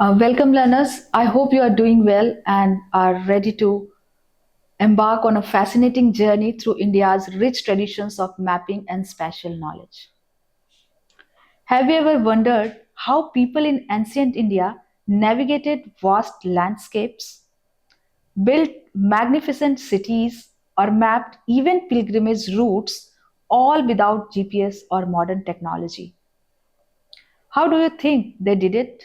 Welcome, learners. I hope you are doing well and are ready to embark on a fascinating journey through India's rich traditions of mapping and spatial knowledge. Have you ever wondered how people in ancient India navigated vast landscapes, built magnificent cities, or mapped even pilgrimage routes, all without GPS or modern technology? How do you think they did it?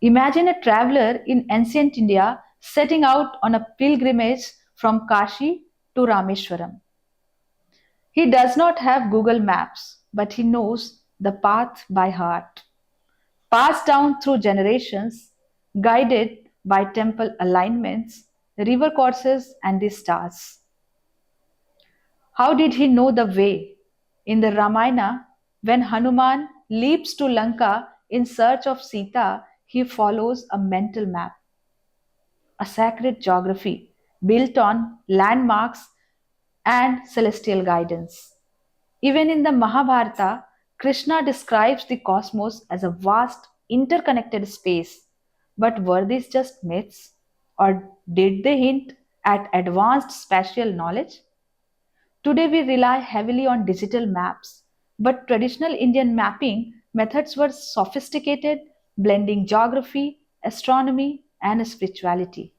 Imagine a traveler in ancient India setting out on a pilgrimage from Kashi to Rameshwaram. He does not have Google Maps, but he knows the path by heart, passed down through generations, guided by temple alignments, river courses, and the stars. How did he know the way? In the Ramayana, when Hanuman leaps to Lanka in search of Sita, he follows a mental map, a sacred geography built on landmarks and celestial guidance. Even in the Mahabharata, Krishna describes the cosmos as a vast, interconnected space. But were these just myths? Or did they hint at advanced spatial knowledge? Today we rely heavily on digital maps, but traditional Indian mapping methods were sophisticated, blending geography, astronomy, and spirituality.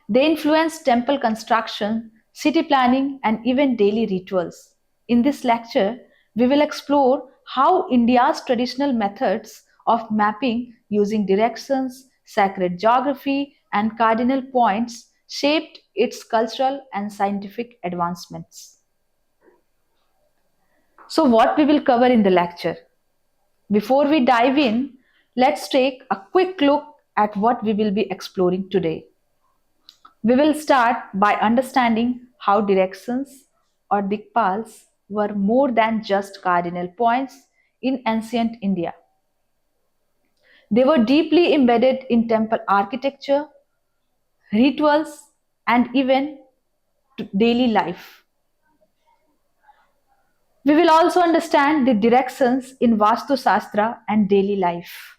They influence temple construction, city planning, and even daily rituals. In this lecture, we will explore how India's traditional methods of mapping using directions, sacred geography, and cardinal points shaped its cultural and scientific advancements. So, what we will cover in the lecture? Before we dive in, let's take a quick look at what we will be exploring today. We will start by understanding how directions or dikpals were more than just cardinal points in ancient India. They were deeply embedded in temple architecture, rituals, and even daily life. We will also understand the directions in Vastu Shastra and daily life.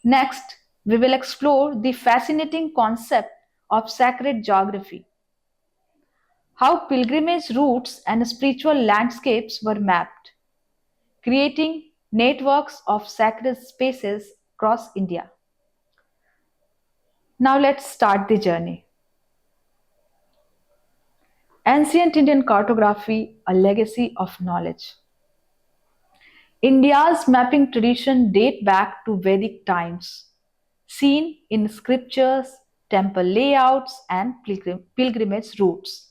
Next, we will explore the fascinating concept of sacred geography, how pilgrimage routes and spiritual landscapes were mapped, creating networks of sacred spaces across India. Now let's start the journey. Ancient Indian cartography, a legacy of knowledge. India's mapping tradition date back to Vedic times, seen in scriptures, temple layouts, and pilgrimage routes.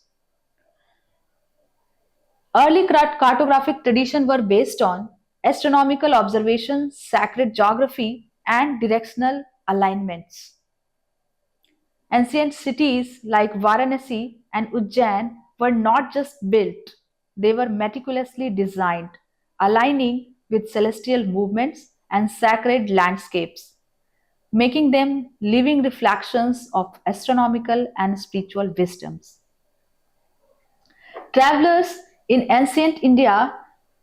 Early cartographic traditions were based on astronomical observations, sacred geography, and directional alignments. Ancient cities like Varanasi and Ujjain were not just built, they were meticulously designed, aligning with celestial movements and sacred landscapes, making them living reflections of astronomical and spiritual wisdoms. Travelers in ancient India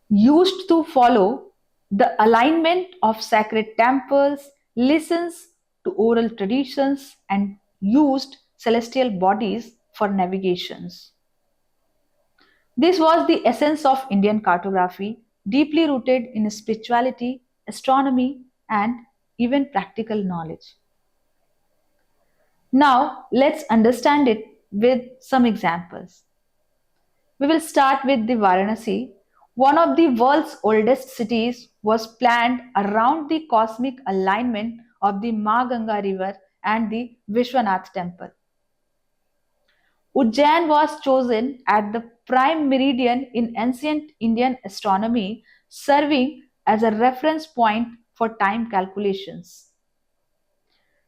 used to follow the alignment of sacred temples, listens to oral traditions, and used celestial bodies for navigations. This was the essence of Indian cartography, deeply rooted in spirituality, astronomy, and even practical knowledge. Now, let's understand it with some examples. We will start with the Varanasi. One of the world's oldest cities was planned around the cosmic alignment of the Ma Ganga river and the Vishwanath temple. Ujjain was chosen at the prime meridian in ancient Indian astronomy, serving as a reference point for time calculations.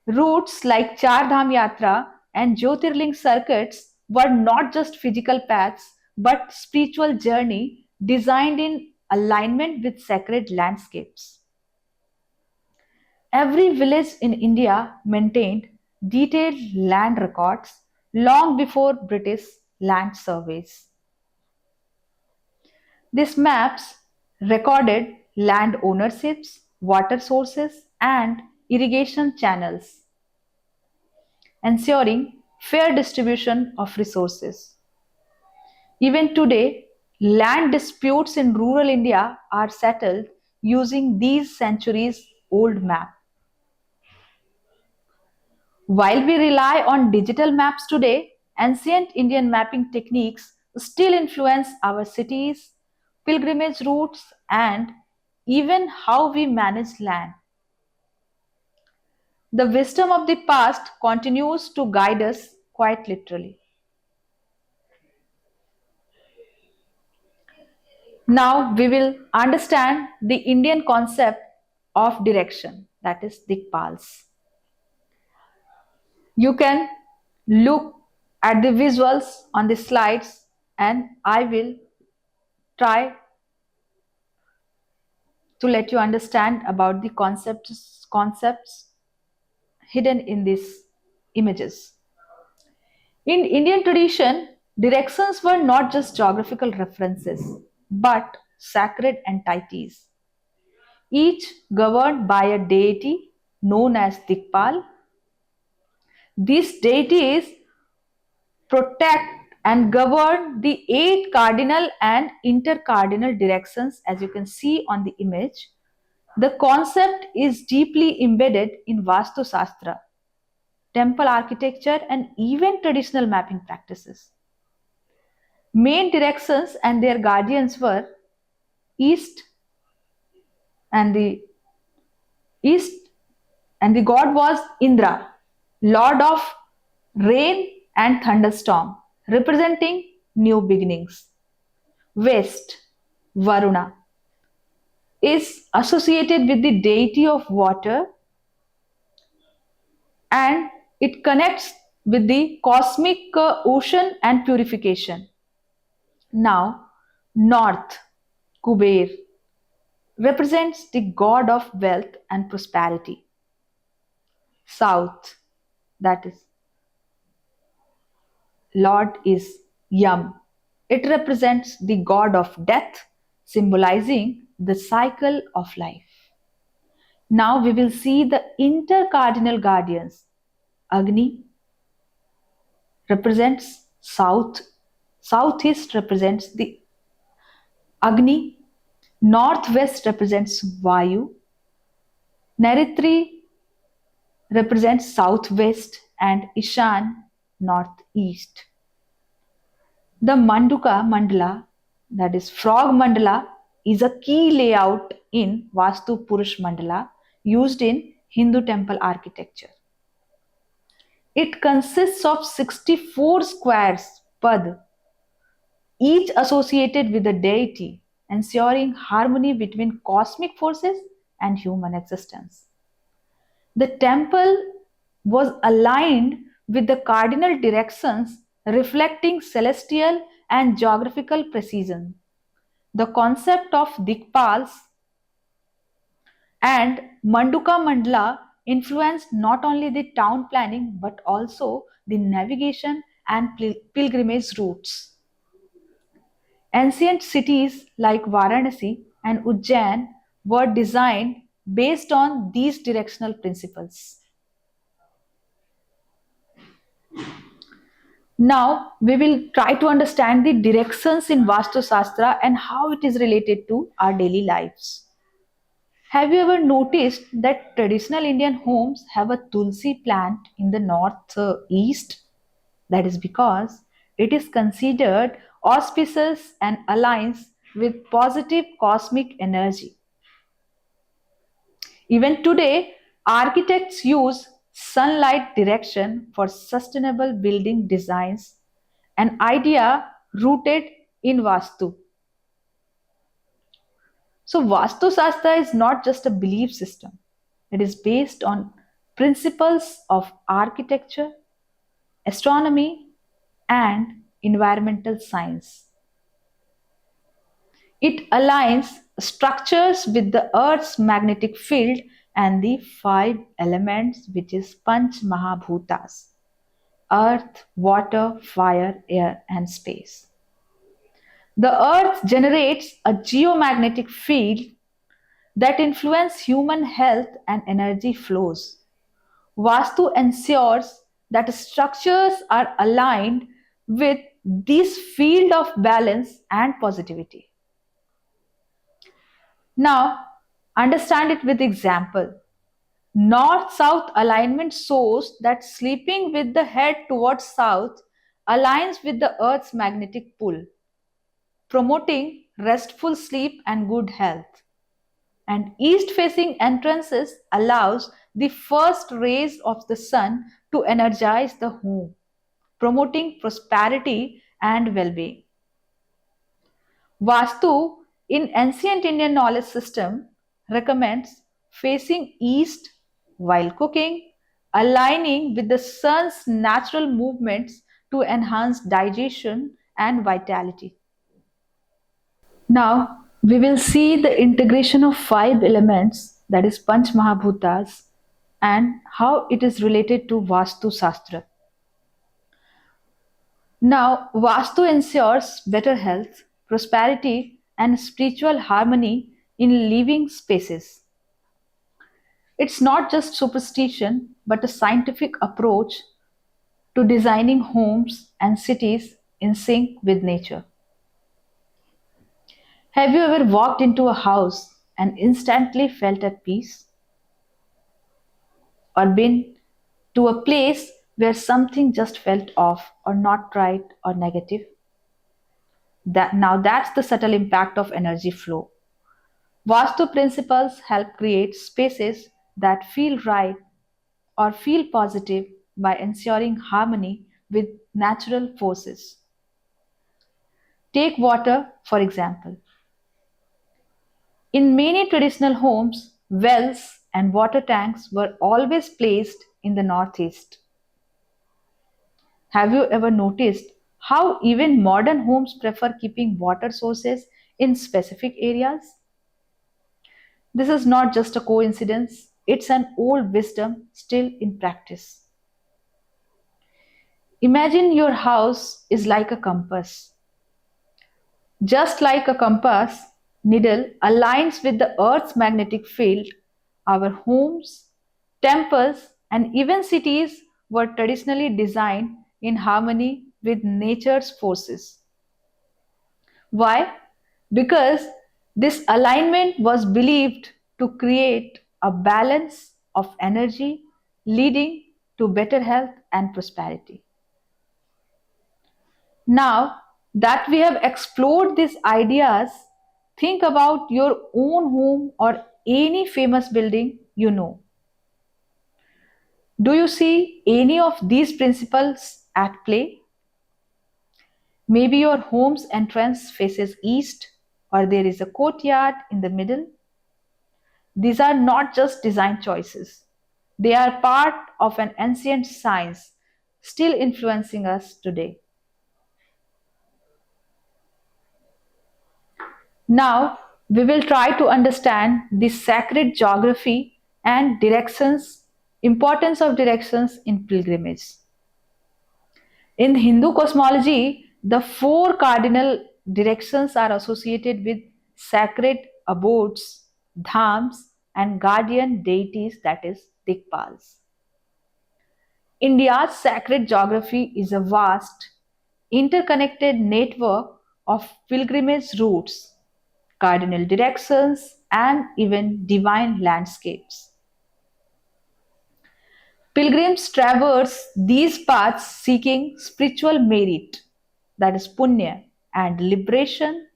Routes like Char Dham Yatra and Jyotirling circuits were not just physical paths but spiritual journey designed in alignment with sacred landscapes. Every village in India maintained detailed land records long before British land surveys. These maps recorded land ownerships, water sources, and irrigation channels, ensuring fair distribution of resources. Even today, land disputes in rural India are settled using these centuries old maps. While we rely on digital maps today, ancient Indian mapping techniques still influence our cities, pilgrimage routes, and even how we manage land. The wisdom of the past continues to guide us quite literally. Now we will understand the Indian concept of direction, that is Dikpals. You can look at the visuals on the slides and I will try to let you understand about the concepts hidden in these images. In Indian tradition, directions were not just geographical references but sacred entities, each governed by a deity known as Dikpal. These deities protect and govern the eight cardinal and intercardinal directions as you can see on the image. The concept is deeply embedded in Vastu Shastra, temple architecture, and even traditional mapping practices. Main directions and their guardians were east and the east, and the god was Indra, lord of rain and thunderstorm, representing new beginnings. West, Varuna, is associated with the deity of water and it connects with the cosmic ocean and purification. Now, North, Kuber, represents the god of wealth and prosperity. South, that is, Lord is Yam. It represents the god of death, symbolizing the cycle of life. Now we will see the intercardinal guardians. Agni represents south, southeast represents the Agni, northwest represents Vayu, Naritri represents southwest, and Ishan northeast. The Manduka Mandala, that is Frog Mandala, is a key layout in Vastu Purush Mandala used in Hindu temple architecture. It consists of 64 squares, pad, each associated with a deity, ensuring harmony between cosmic forces and human existence. The temple was aligned with the cardinal directions, reflecting celestial and geographical precision. The concept of Dikpals and Manduka Mandala influenced not only the town planning but also the navigation and pilgrimage routes. Ancient cities like Varanasi and Ujjain were designed based on these directional principles. Now we will try to understand the directions in Vastu Shastra and how it is related to our daily lives. Have you ever noticed that traditional Indian homes have a tulsi plant in the north east? That is because it is considered auspicious and aligns with positive cosmic energy. Even today, architects use sunlight direction for sustainable building designs, an idea rooted in Vastu. So, Vastu Shastra is not just a belief system, it is based on principles of architecture, astronomy, and environmental science. It aligns structures with the Earth's magnetic field and the five elements, which is Panch Mahabhutas: earth, water, fire, air, and space. The Earth generates a geomagnetic field that influence human health and energy flows. Vastu ensures that structures are aligned with this field of balance and positivity. Now, understand it with example. North-south alignment shows that sleeping with the head towards south aligns with the earth's magnetic pull, promoting restful sleep and good health. And east-facing entrances allows the first rays of the sun to energize the home, promoting prosperity and well-being. Vastu in ancient Indian knowledge system recommends facing east while cooking, aligning with the sun's natural movements to enhance digestion and vitality. Now we will see the integration of five elements, that is Panch Mahabhutas, and how it is related to Vastu Shastra. Now, Vastu ensures better health, prosperity, and spiritual harmony in living spaces. It's not just superstition, but a scientific approach to designing homes and cities in sync with nature. Have you ever walked into a house and instantly felt at peace? Or been to a place where something just felt off or not right or negative? That's the subtle impact of energy flow. Vastu principles help create spaces that feel right or feel positive by ensuring harmony with natural forces. Take water, for example. In many traditional homes, wells and water tanks were always placed in the northeast. Have you ever noticed how even modern homes prefer keeping water sources in specific areas? This is not just a coincidence, it's an old wisdom still in practice. Imagine your house is like a compass. Just like a compass needle aligns with the Earth's magnetic field, our homes, temples, and even cities were traditionally designed in harmony with nature's forces. Why? Because this alignment was believed to create a balance of energy leading to better health and prosperity. Now that we have explored these ideas, think about your own home or any famous building you know. Do you see any of these principles at play? Maybe your home's entrance faces east, or there is a courtyard in the middle. These are not just design choices, they are part of an ancient science still influencing us today. Now, we will try to understand the sacred geography and directions, importance of directions in pilgrimage. In Hindu cosmology, the four cardinal directions are associated with sacred abodes, dhams, and guardian deities, that is, Dikpals. India's sacred geography is a vast, interconnected network of pilgrimage routes, cardinal directions, and even divine landscapes. Pilgrims traverse these paths seeking spiritual merit, that is punya, and liberation,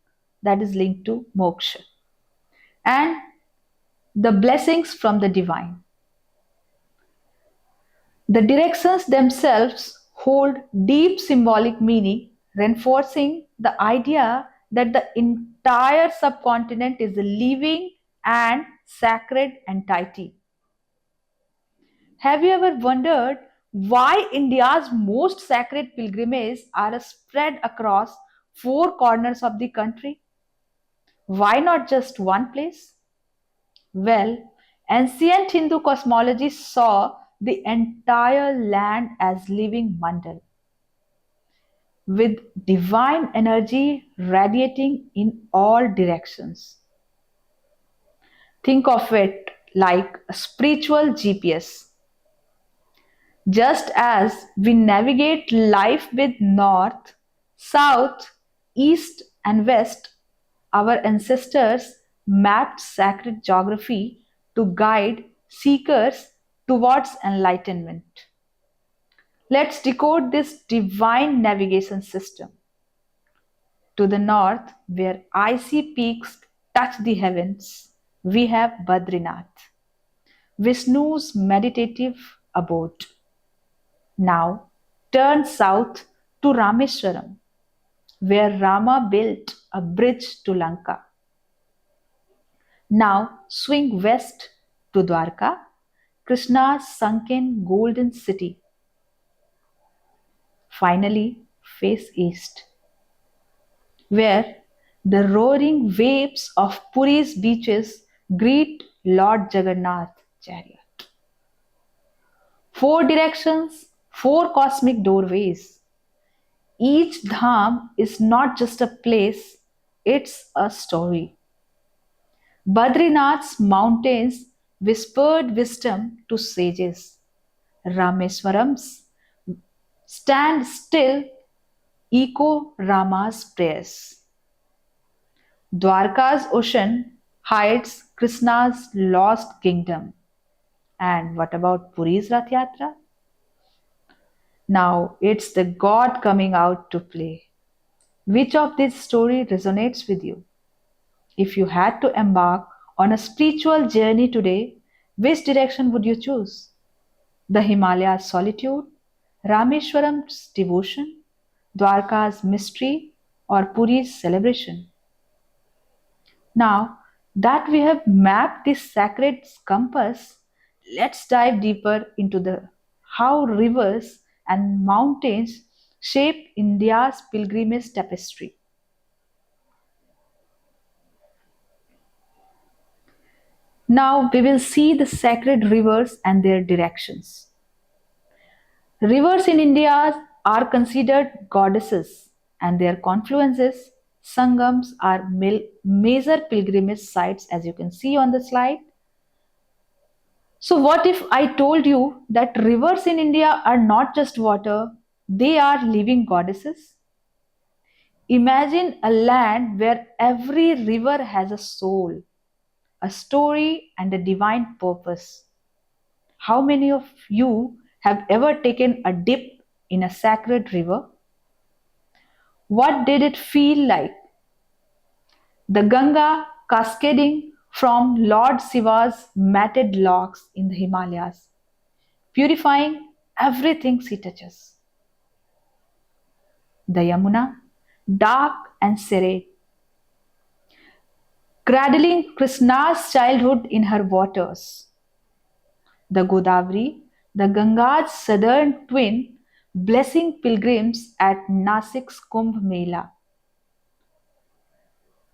that is linked to moksha, and the blessings from the divine. The directions themselves hold deep symbolic meaning, reinforcing the idea that the entire subcontinent is a living and sacred entity. Have you ever wondered why India's most sacred pilgrimages are spread across four corners of the country? Why not just one place? Well, ancient Hindu cosmology saw the entire land as living mandal, with divine energy radiating in all directions. Think of it like a spiritual GPS. Just as we navigate life with north, south, east, and west, our ancestors mapped sacred geography to guide seekers towards enlightenment. Let's decode this divine navigation system. To the north, where icy peaks touch the heavens, we have Badrinath, Vishnu's meditative abode. Now turn south to Rameswaram, where Rama built a bridge to Lanka. Now swing west to Dwarka, Krishna's sunken golden city. Finally, face east, where the roaring waves of Puri's beaches greet Lord Jagannath chariot. Four directions, four cosmic doorways. Each dham is not just a place, it's a story. Badrinath's mountains whispered wisdom to sages. Rameswaram's stand still, echo Rama's prayers. Dwarka's ocean hides Krishna's lost kingdom. And what about Puri's Rath Yatra? Now it's the God coming out to play. Which of this story resonates with you? If you had to embark on a spiritual journey today, which direction would you choose? The Himalayas' solitude, Rameshwaram's devotion, Dwarka's mystery, or Puri's celebration? Now that we have mapped this sacred compass, let's dive deeper into the how rivers and mountains shape India's pilgrimage tapestry. Now we will see the sacred rivers and their directions. Rivers in India are considered goddesses, and their confluences, sangams, are major pilgrimage sites as you can see on the slide. So, what if I told you that rivers in India are not just water, they are living goddesses? Imagine a land where every river has a soul, a story, and a divine purpose. How many of you have ever taken a dip in a sacred river? What did it feel like? The Ganga cascading from Lord Shiva's matted locks in the Himalayas, purifying everything she touches. The Yamuna, dark and serene, cradling Krishna's childhood in her waters. The Godavari, the Ganga's southern twin, blessing pilgrims at Nasik's Kumbh Mela.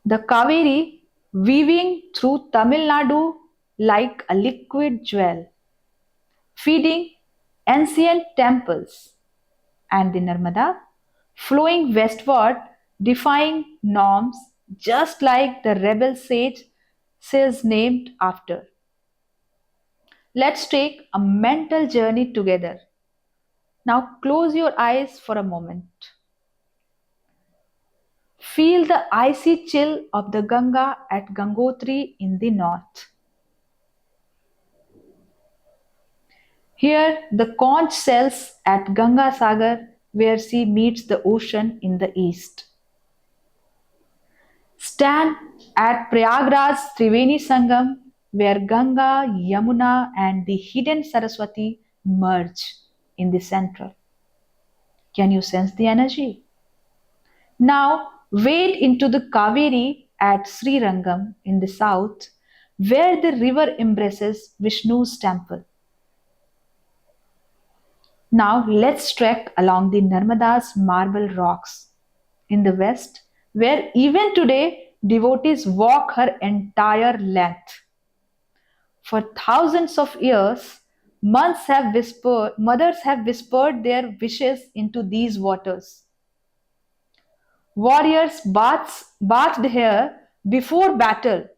The Kaveri, weaving through Tamil Nadu like a liquid jewel, feeding ancient temples, and the Narmada, flowing westward, defying norms, just like the rebel sage says named after. Let's take a mental journey together. Now close your eyes for a moment. Feel the icy chill of the Ganga at Gangotri in the north. Here, the conch shells at Ganga Sagar where she meets the ocean in the east. Stand at Prayagraj's Triveni Sangam where Ganga, Yamuna, and the hidden Saraswati merge in the center. Can you sense the energy? Now wade into the Kaveri at Srirangam in the south, where the river embraces Vishnu's temple. Now let's trek along the Narmada's marble rocks in the west, where even today devotees walk her entire length. For thousands of years, mothers have whispered their wishes into these waters. Warriors bathed here before battle,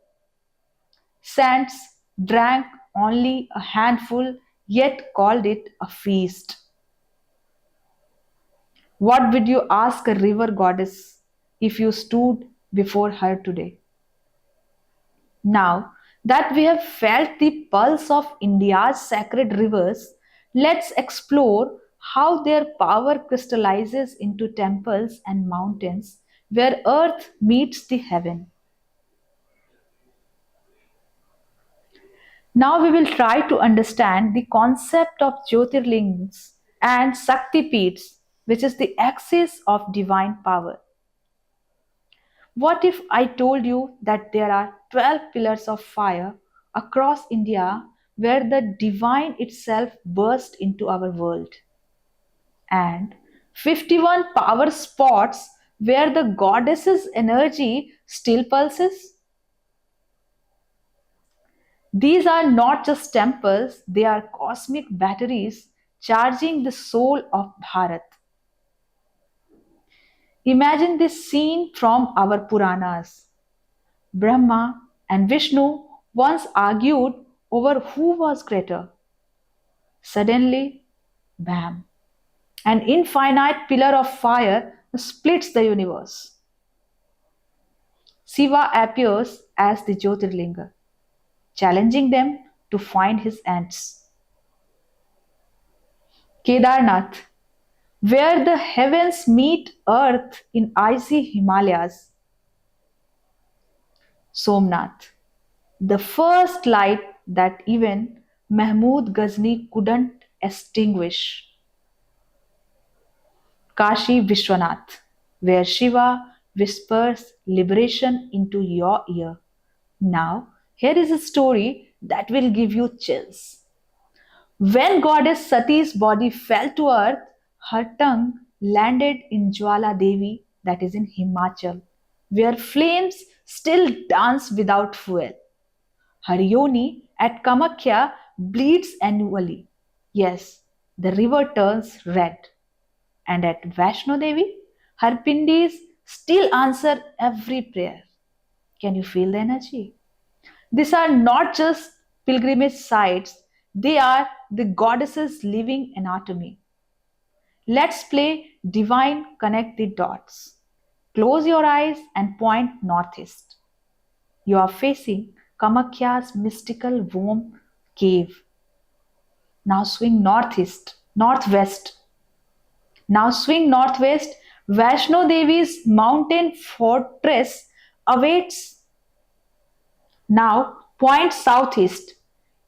Saints drank only a handful, yet called it a feast. What would you ask a river goddess if you stood before her today? Now that we have felt the pulse of India's sacred rivers, let's explore how their power crystallizes into temples and mountains where earth meets the heaven. Now we will try to understand the concept of Jyotirlings and Shakti Peeths, which is the axis of divine power. What if I told you that there are 12 pillars of fire across India where the divine itself burst into our world, and 51 power spots where the goddess's energy still pulses? These are not just temples, they are cosmic batteries charging the soul of Bharat. Imagine this scene from our Puranas. Brahma and Vishnu once argued over who was greater. Suddenly, bam, an infinite pillar of fire splits the universe. Shiva appears as the Jyotirlinga, challenging them to find his ends. Kedarnath, where the heavens meet earth in icy Himalayas. Somnath, the first light that even Mahmud Ghazni couldn't extinguish. Kashi Vishwanath, where Shiva whispers liberation into your ear. Now, here is a story that will give you chills. When goddess Sati's body fell to earth, her tongue landed in Jwala Devi, that is in Himachal, where flames still dance without fuel. Her yoni at Kamakhya bleeds annually. Yes, the river turns red. And at Vaishno Devi, her pindis still answer every prayer. Can you feel the energy? These are not just pilgrimage sites, they are the goddess's living anatomy. Let's play Divine Connect the Dots. Close your eyes and point northeast. You are facing Kamakhya's mystical womb cave. Now swing northeast, northwest. Now swing northwest. Vaishno Devi's mountain fortress awaits. Now point southeast.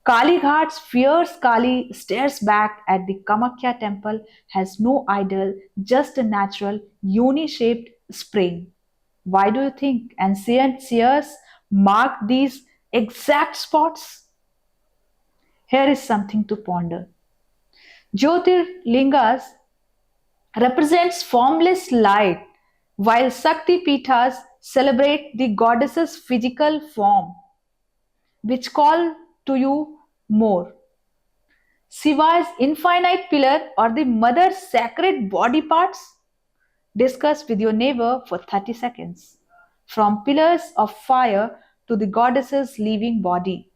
Kali Ghat's fierce Kali stares back at the Kamakhya temple, has no idol, just a natural uni shaped spring. Why do you think ancient seers mark these exact spots? Here is something to ponder. Jyotirlingas represents formless light, while Shakti Pithas celebrate the goddess's physical form, which call to you more. Shiva's infinite pillar or the mother's sacred body parts? Discuss with your neighbor for 30 seconds. From pillars of fire to the goddess's living body.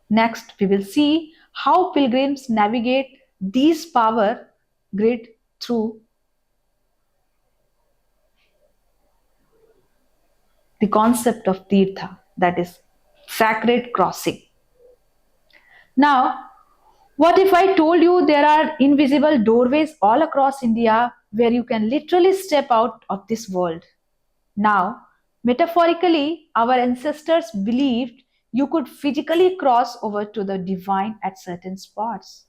Next, we will see how pilgrims navigate these power grid through the concept of Tirtha, that is sacred crossing. Now, what if I told you there are invisible doorways all across India where you can literally step out of this world? Now, metaphorically, our ancestors believed you could physically cross over to the divine at certain spots.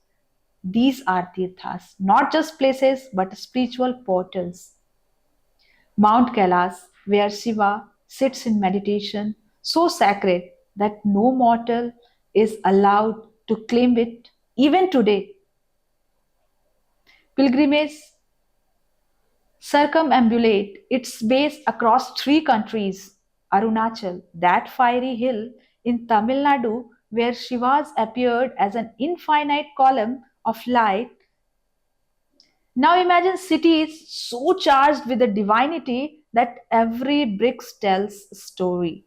These are tirthas, not just places but spiritual portals. Mount Kailas, where Shiva sits in meditation, so sacred that no mortal is allowed to claim it even today. Pilgrimages circumambulate its base across three countries. Arunachal, that fiery hill in Tamil Nadu, where Shivas appeared as an infinite column of light. Now imagine cities so charged with the divinity that every brick tells a story.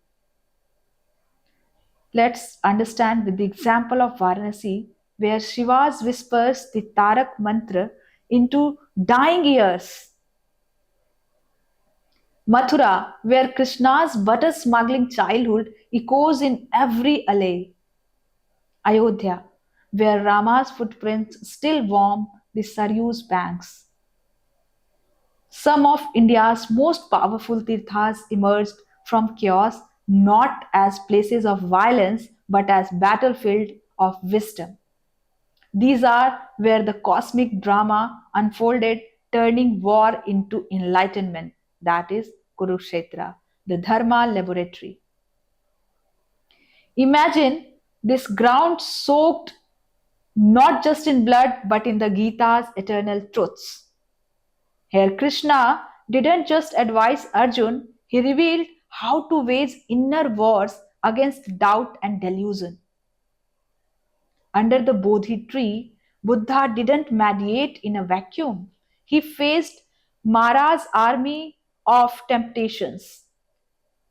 Let's understand with the example of Varanasi, where Shiva's whispers the Tarak mantra into dying ears. Mathura, where Krishna's butter smuggling childhood echoes in every alley. Ayodhya, where Rama's footprints still warm the Saryu's banks. Some of India's most powerful tirthas emerged from chaos not as places of violence but as battlefield of wisdom. These are where the cosmic drama unfolded, turning war into enlightenment. That is Kurukshetra, the Dharma laboratory. Imagine this ground soaked not just in blood but in the Gita's eternal truths. Here, Krishna didn't just advise Arjun, he revealed how to wage inner wars against doubt and delusion. Under the Bodhi tree, Buddha didn't mediate in a vacuum. He faced Mara's army of temptations.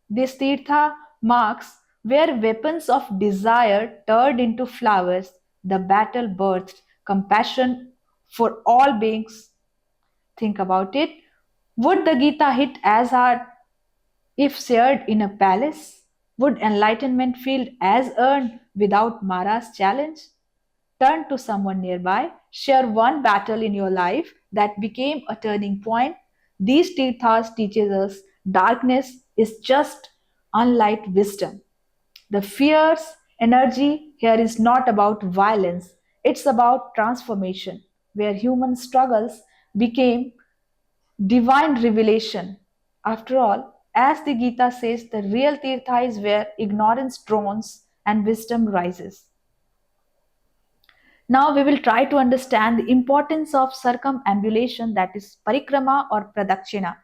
This Tirtha marks where weapons of desire turned into flowers, the battle birthed compassion for all beings. Think about it. Would the Gita hit as hard if shared in a palace? Would enlightenment feel as earned without Mara's challenge? Turn to someone nearby, share one battle in your life that became a turning point. These tirthas teaches us darkness is just unlight wisdom. The fierce energy here is not about violence, it's about transformation, where human struggles became divine revelation. After all, as the Gita says, the real tirtha is where ignorance drones and wisdom rises. Now we will try to understand the importance of circumambulation, that is parikrama or pradakshina.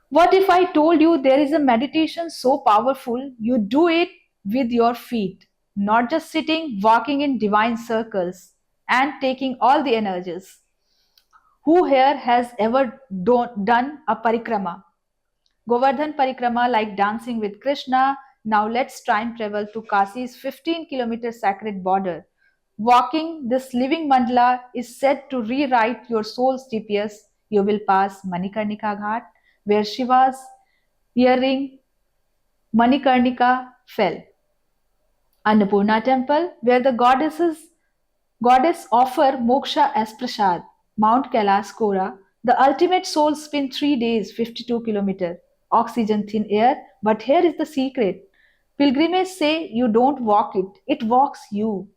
What if I told you there is a meditation so powerful you do it with your feet, not just sitting, walking in divine circles and taking all the energies? Who here has ever done a parikrama? Govardhan Parikrama, like dancing with Krishna. Now let's time travel to Kasi's 15-kilometer sacred border. Walking this living mandala is said to rewrite your soul's GPS. You will pass Manikarnika Ghat, where Shiva's earring Manikarnika fell. Annapurna temple, where the goddess offer moksha as prasad. Mount Kailas Kora, the ultimate soul spin 3 days, 52 kilometer, oxygen thin air. But here is the secret. Pilgrims say you don't walk it, it walks you.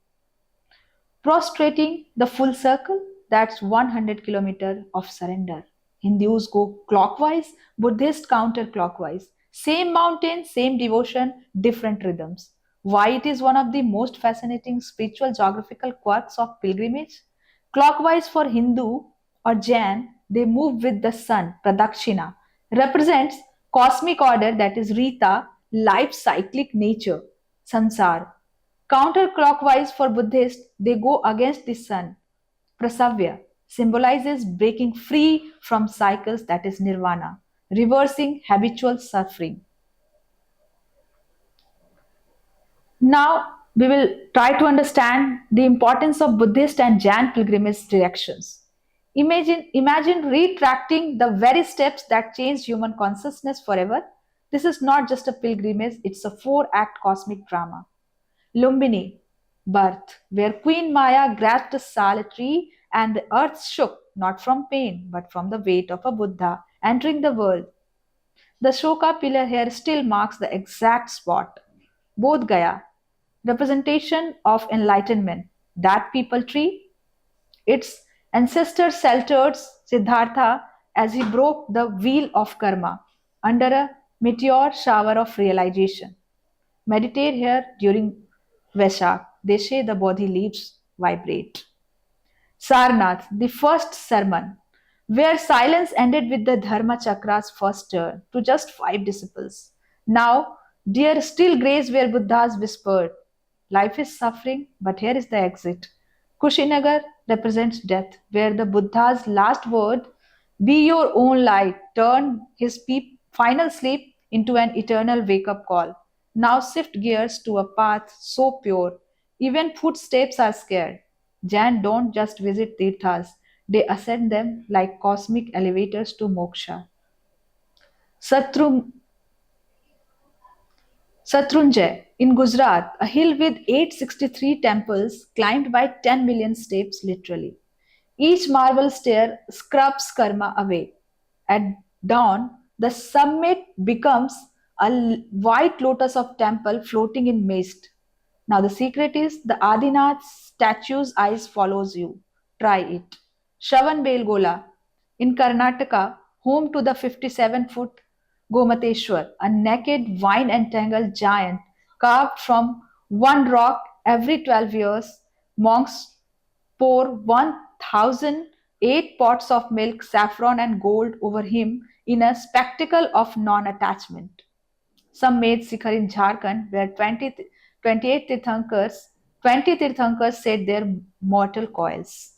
Prostrating the full circle, that's 100 kilometer of surrender. Hindus go clockwise, Buddhists counterclockwise. Same mountain, same devotion, different rhythms. Why it is one of the most fascinating spiritual geographical quirks of pilgrimage? Clockwise for Hindu or Jain, they move with the sun, Pradakshina, represents cosmic order, that is Rita, life cyclic nature, Samsara. Counterclockwise for Buddhists, they go against the sun. Prasavya symbolizes breaking free from cycles, that is nirvana, reversing habitual suffering. Now we will try to understand the importance of Buddhist and Jain pilgrimage directions. Imagine retracting the very steps that changed human consciousness forever. This is not just a pilgrimage, it's a four-act cosmic drama. Lumbini, birth, where Queen Maya grasped a sal tree and the earth shook, not from pain, but from the weight of a Buddha entering the world. The Shoka pillar here still marks the exact spot. Bodh Gaya, representation of enlightenment. That people tree, its ancestor sheltered Siddhartha as he broke the wheel of karma under a meteor shower of realization. Meditate here during Vaishak. They say the body leaves vibrate. Sarnath, the first sermon, where silence ended with the Dharma Chakra's first turn to just 5 disciples. Now, dear still grace where Buddhas whispered, life is suffering, but here is the exit. Kushinagar represents death, where the Buddha's last word, be your own light, turned his final sleep into an eternal wake up call. now shift gears to a path so pure, even footsteps are scared. Jain don't just visit tirthas, they ascend them like cosmic elevators to moksha. Satrum, Satrunjay in Gujarat, a hill with 863 temples climbed by 10 million steps literally. Each marble stair scrubs karma away. At dawn, the summit becomes a white lotus of temple floating in mist. Now the secret is the Adinath statue's eyes follows you. Try it. Shravan Belgola in Karnataka, home to the 57-foot Gomateshwar, a naked vine entangled giant carved from one rock every 12 years. Monks pour 1,008 pots of milk, saffron, and gold over him in a spectacle of non attachment. Some made Sikhar in Jharkhand, where 20 Tirthankars set their mortal coils.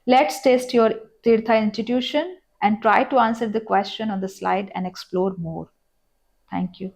Let's test your Tirtha institution and try to answer the question on the slide and explore more. Thank you.